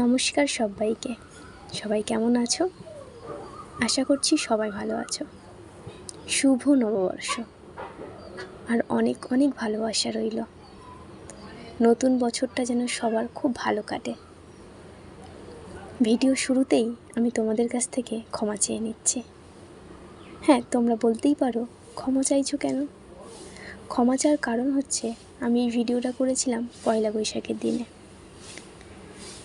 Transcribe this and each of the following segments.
নমস্কার সবাইকে। সবাই কেমন আছো? আশা করছি সবাই ভালো আছো। শুভ নববর্ষ আর অনেক অনেক ভালোবাসা রইল। নতুন বছরটা যেন সবার খুব ভালো কাটে। ভিডিও শুরুতেই আমি তোমাদের কাছ থেকে ক্ষমা চেয়ে নিচ্ছি। হ্যাঁ, তোমরা বলতেই পারো ক্ষমা চাইছো কেন? ক্ষমা চাওয়ার কারণ হচ্ছে আমি এই ভিডিওটা করেছিলাম পয়লা বৈশাখের দিনে।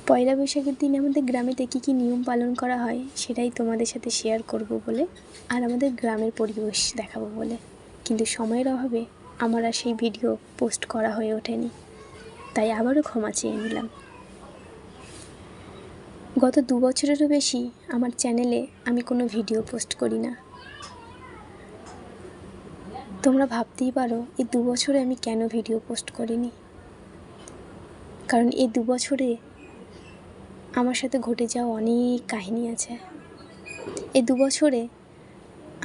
পয়লা বৈশাখের দিনে আমাদের গ্রামেতে কী কী নিয়ম পালন করা হয় সেটাই তোমাদের সাথে শেয়ার করব বলে, আর আমাদের গ্রামের পরিবেশ দেখাবো বলে। কিন্তু সময়ের অভাবে আমার আর সেই ভিডিও পোস্ট করা হয়ে ওঠেনি, তাই আবারও ক্ষমা চেয়ে নিলাম। গত 2 বছরেরও বেশি আমার চ্যানেলে আমি কোনো ভিডিও পোস্ট করি না। তোমরা ভাবতেই পারো এই 2 বছরে আমি কেন ভিডিও পোস্ট করিনি। কারণ এই 2 বছরে আমার সাথে ঘটে যাওয়া অনেক কাহিনী আছে। এই 2 বছরে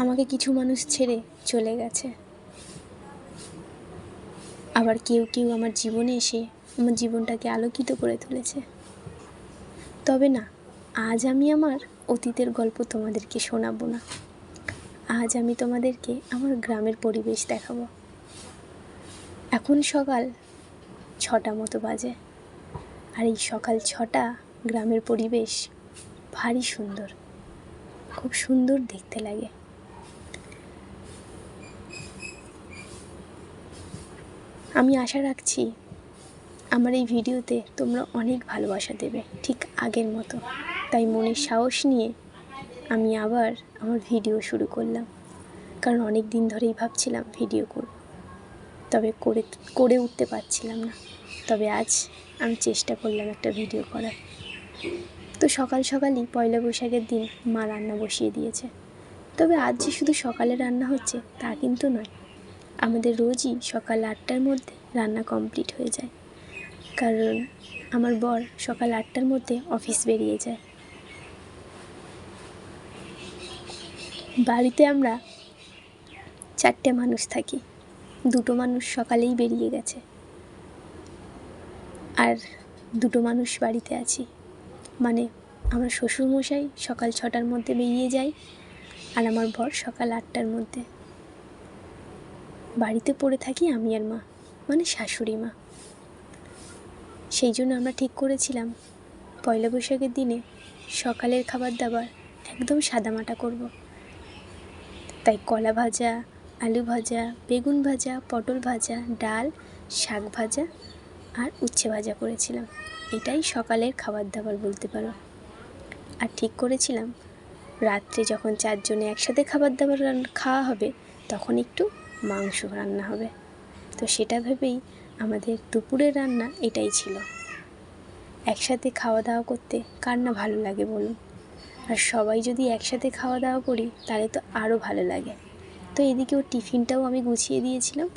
আমাকে কিছু মানুষ ছেড়ে চলে গেছে, আবার কেউ কেউ আমার জীবনে এসে আমার জীবনটাকে আলোকিত করে তুলেছে। তবে না, আজ আমি আমার অতীতের গল্প তোমাদেরকে শোনাবো না। আজ আমি তোমাদেরকে আমার গ্রামের পরিবেশ দেখাবো। এখন সকাল 6টা মতো বাজে, আর এই সকাল 6টা গ্রামের পরিবেশ ভারী সুন্দর, খুব সুন্দর দেখতে লাগে। আমি আশা রাখছি আমার এই ভিডিওতে তোমরা অনেক ভালোবাসা দেবে, ঠিক আগের মতো। তাই মনের সাহস নিয়ে আমি আবার আমার ভিডিও শুরু করলাম। কারণ অনেক দিন ধরেই ভাবছিলাম ভিডিও করব, তবে করে উঠতে পারছিলাম না। তবে আজ আমি চেষ্টা করলাম একটা ভিডিও করার। তো সকাল সকালই পয়লা বৈশাখের দিন মা রান্না বসিয়ে দিয়েছে। তবে আজ যে শুধু সকালে রান্না হচ্ছে তা কিন্তু নয়। আমাদের রোজই সকাল 8টার মধ্যে রান্না কমপ্লিট হয়ে যায়, কারণ আমার বর সকাল 8টার মধ্যে অফিস বেরিয়ে যায়। বাড়িতে আমরা 4টে মানুষ থাকি, 2টো মানুষ সকালেই বেরিয়ে গেছে, আর 2টো মানুষ বাড়িতে আছি। মানে আমার শ্বশুরমশাই সকাল 6টার মধ্যে বেরিয়ে যায়, আর আমার বর সকাল 8টার মধ্যে। বাড়িতে পড়ে থাকি আমি আর মা, মানে শাশুড়ি মা। সেই জন্য আমরা ঠিক করেছিলাম পয়লা বৈশাখের দিনে সকালের খাবার দাবার একদম সাদামাটা করব। তাই কলা ভাজা, আলু ভাজা, বেগুন ভাজা, পটল ভাজা, ডাল, শাক ভাজা আর উচ্ছে ভাজা করেছিলাম। এটাই সকালের খাবার দাবার বলতে পারো। আর ঠিক করেছিলাম রাত্রে যখন 4 জনে একসাথে খাবার দাবার খাওয়া হবে তখন একটু মাংস রান্না হবে। তো সেটা ভেবেই আমাদের দুপুরের রান্না এটাই ছিল। একসাথে খাওয়া দাওয়া করতে কার না ভালো লাগে বলুন? আর সবাই যদি একসাথে খাওয়া দাওয়া করি তাহলে তো আরও ভালো লাগে। তো এদিকে ওর টিফিনটাও আমি গুছিয়ে দিয়েছিলাম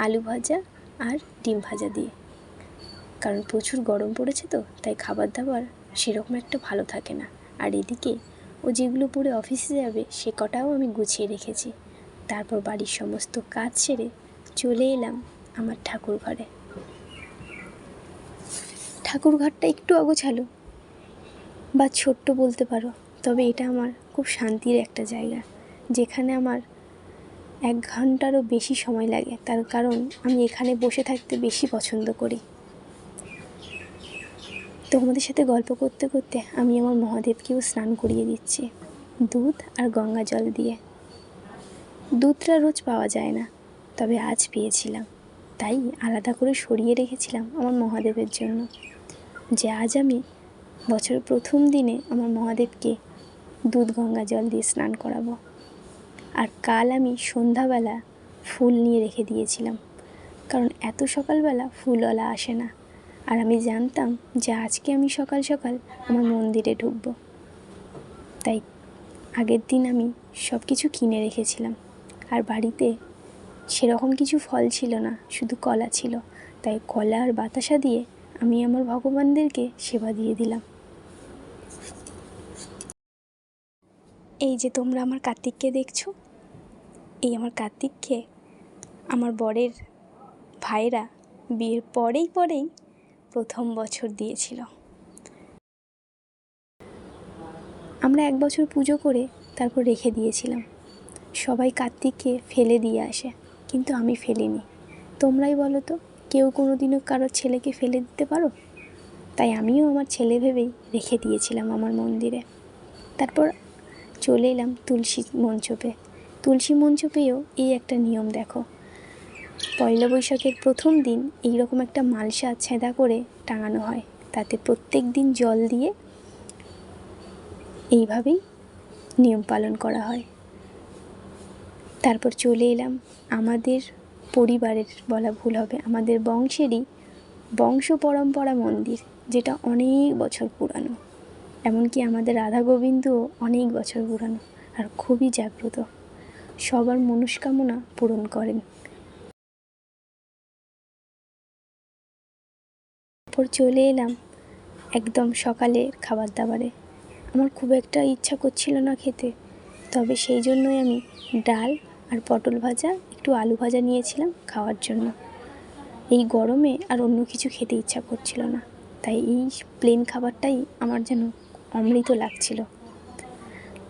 আলু ভাজা আর ডিম ভাজা দিয়ে। কারণ প্রচুর গরম পড়েছে, তো তাই খাবার দাবার সেরকম একটা ভালো থাকে না। আর এদিকে ও যেগুলো পরে অফিসে যাবে সে কটাও আমি গুছিয়ে রেখেছি। তারপর বাড়ির সমস্ত কাজ সেরে চলে এলাম আমার ঠাকুর ঘরে। ঠাকুর ঘরটা একটু অগোছালো বা ছোট্ট বলতে পারো, তবে এটা আমার খুব শান্তির একটা জায়গা, যেখানে আমার 1 ঘন্টারও বেশি সময় লাগে। তার কারণ আমি এখানে বসে থাকতে বেশি পছন্দ করি। তোমাদের সাথে গল্প করতে করতে আমি আমার মহাদেবকেও স্নান করিয়ে দিচ্ছি দুধ আর গঙ্গা জল দিয়ে। দুধটা রোজ পাওয়া যায় না, তবে আজ পেয়েছিলাম, তাই আলাদা করে সরিয়ে রেখেছিলাম আমার মহাদেবের জন্য, যে আজ আমি বছরের প্রথম দিনে আমার মহাদেবকে দুধ গঙ্গা জল দিয়ে স্নান করাবো। আর কাল আমি সন্ধ্যাবেলা ফুল নিয়ে রেখে দিয়েছিলাম, কারণ এত সকালবেলা ফুলওয়ালা আসে না। আর আমি জানতাম যে আজকে আমি সকাল সকাল আমার মন্দিরে ঢুকবো, তাই আগের দিন আমি সব কিছু কিনে রেখেছিলাম। আর বাড়িতে সেরকম কিছু ফল ছিল না, শুধু কলা ছিল, তাই কলা আর বাতাসা দিয়ে আমি আমার ভগবানদেরকে সেবা দিয়ে দিলাম। এই যে তোমরা আমার কার্তিককে দেখছো, এই আমার কার্তিককে আমার বরের ভাইরা বিয়ের পরেই প্রথম বছর দিয়েছিল। আমরা 1 বছর পুজো করে তারপর রেখে দিয়েছিলাম। সবাই কার্তিককে ফেলে দিয়ে আসে, কিন্তু আমি ফেলিনি। তোমরাই বলো তো, কেউ কোনো দিনও কারোর ছেলেকে ফেলে দিতে পারো? তাই আমিও আমার ছেলে ভেবেই রেখে দিয়েছিলাম আমার মন্দিরে। তারপর চলে এলাম তুলসী মঞ্চপে। তুলসী মঞ্চপেও এই একটা নিয়ম দেখো, পয়লা বৈশাখের প্রথম দিন এইরকম একটা মালসা ছেঁদা করে টাঙানো হয়, তাতে প্রত্যেক দিন জল দিয়ে এইভাবেই নিয়ম পালন করা হয়। তারপর চলে এলাম আমাদের পরিবারের, বলা ভুল হবে, আমাদের বংশেরই বংশ পরম্পরা মন্দির, যেটা অনেক বছর পুরানো। এমনকি আমাদের রাধা গোবিন্দও অনেক বছর পুরানো আর খুবই জাগ্রত, সবার মনস্কামনা পূরণ করেন। তারপর চলে এলাম একদম সকালের খাবার দাবারে। আমার খুব একটা ইচ্ছা করছিল না খেতে, তবে সেই জন্যই আমি ডাল আর পটল ভাজা, একটু আলু ভাজা নিয়েছিলাম খাওয়ার জন্য। এই গরমে আর অন্য কিছু খেতে ইচ্ছা করছিল না, তাই এই প্লেন খাবারটাই আমার যেন অমৃত লাগছিল।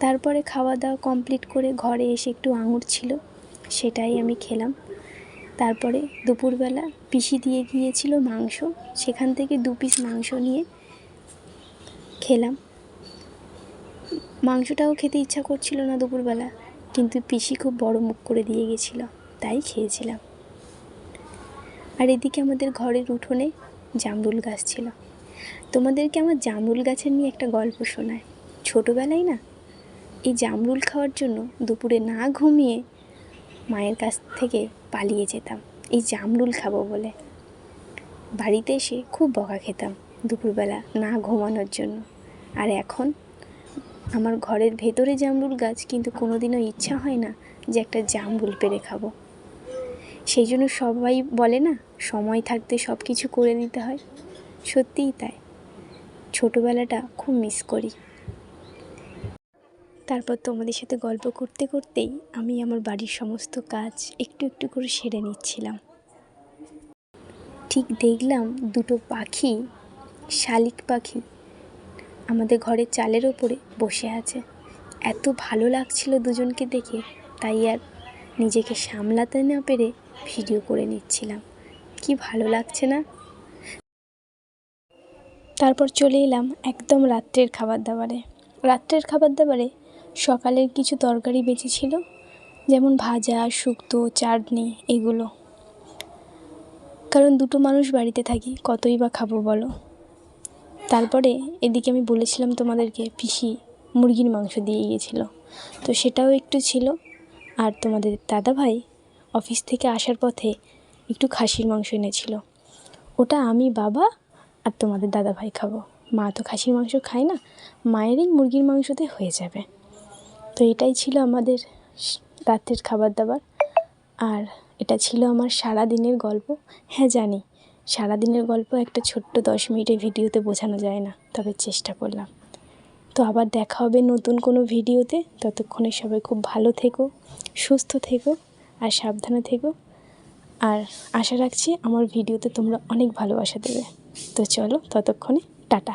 তারপরে খাওয়া দাওয়া কমপ্লিট করে ঘরে এসে একটু আঙুর ছিল, সেটাই আমি খেলাম। তারপরে দুপুরবেলা পিসি দিয়ে গিয়েছিল মাংস, সেখান থেকে 2 পিস মাংস নিয়ে খেলাম। মাংসটাও খেতে ইচ্ছা করছিল না দুপুরবেলা, কিন্তু পিসি খুব বড় মুখ করে দিয়ে গেছিলো, তাই খেয়েছিলাম। আর এদিকে আমাদের ঘরের উঠোনে জামরুল গাছ ছিল। তোমাদেরকে আমার জামরুল গাছের নিয়ে একটা গল্প শোনায়। ছোটোবেলায় না, এই জামরুল খাওয়ার জন্য দুপুরে না ঘুমিয়ে মায়ের কাছ থেকে পালিয়ে যেতাম এই জামরুল খাবো বলে। বাড়িতে এসে খুব বকা খেতাম দুপুরবেলা না ঘুমানোর জন্য। আর এখন আমার ঘরের ভেতরে জামরুল গাছ, কিন্তু কোনোদিনও ইচ্ছা হয় না যে একটা জামরুল পেড়ে খাবো। সেই জন্য সবাই বলে না, সময় থাকতে সব কিছু করে দিতে হয়, সত্যিই তাই। ছোটোবেলাটা খুব মিস করি। তারপর তোমাদের সাথে গল্প করতে করতেই আমি আমার বাড়ির সমস্ত কাজ একটু একটু করে সেরে নিচ্ছিলাম। ঠিক দেখলাম 2টো পাখি, শালিক পাখি আমাদের ঘরের চালের ওপরে বসে আছে। এত ভালো লাগছিল দুজনকে দেখে, তাই আর নিজেকে সামলাতে না পেরে ভিডিও করে নিচ্ছিলাম। কি ভালো লাগছে না? তারপর চলে এলাম একদম রাত্রের খাবার দাবারে। রাত্রের খাবার দাবারে সকালের কিছু তরকারি বেঁচে ছিল, যেমন ভাজা, শুক্তো, চাটনি, এগুলো। কারণ 2টো মানুষ বাড়িতে থাকি, কতই বা খাবো বলো। তারপরে এদিকে আমি বলেছিলাম তোমাদেরকে, পিসি মুরগির মাংস দিয়ে গিয়েছিলো, তো সেটাও একটু ছিল। আর তোমাদের দাদাভাই অফিস থেকে আসার পথে একটু খাসির মাংস এনেছিল, ওটা আমি, বাবা আর তোমাদের দাদাভাই খাবো। মা তো খাসির মাংস খায় না, মায়েরই মুরগির মাংসতে হয়ে যাবে। তো এটাই ছিল আমাদের রাত্রের খাবার দাবার। আর এটা ছিল আমার সারা দিনের গল্প। হ্যাঁ জানি, সারা দিনের গল্প একটা ছোট্ট 10 মিনিটের ভিডিওতে বোঝানো যায় না, তবে চেষ্টা করলাম। তো আবার দেখা হবে নতুন কোনো ভিডিওতে। ততক্ষণে সবাই খুব ভালো থেকো, সুস্থ থেকো আর সাবধানে থেকো। আর আশা রাখছি আমার ভিডিওতে তোমরা অনেক ভালোবাসা দেবে। তো চলো, ততক্ষণে টাটা।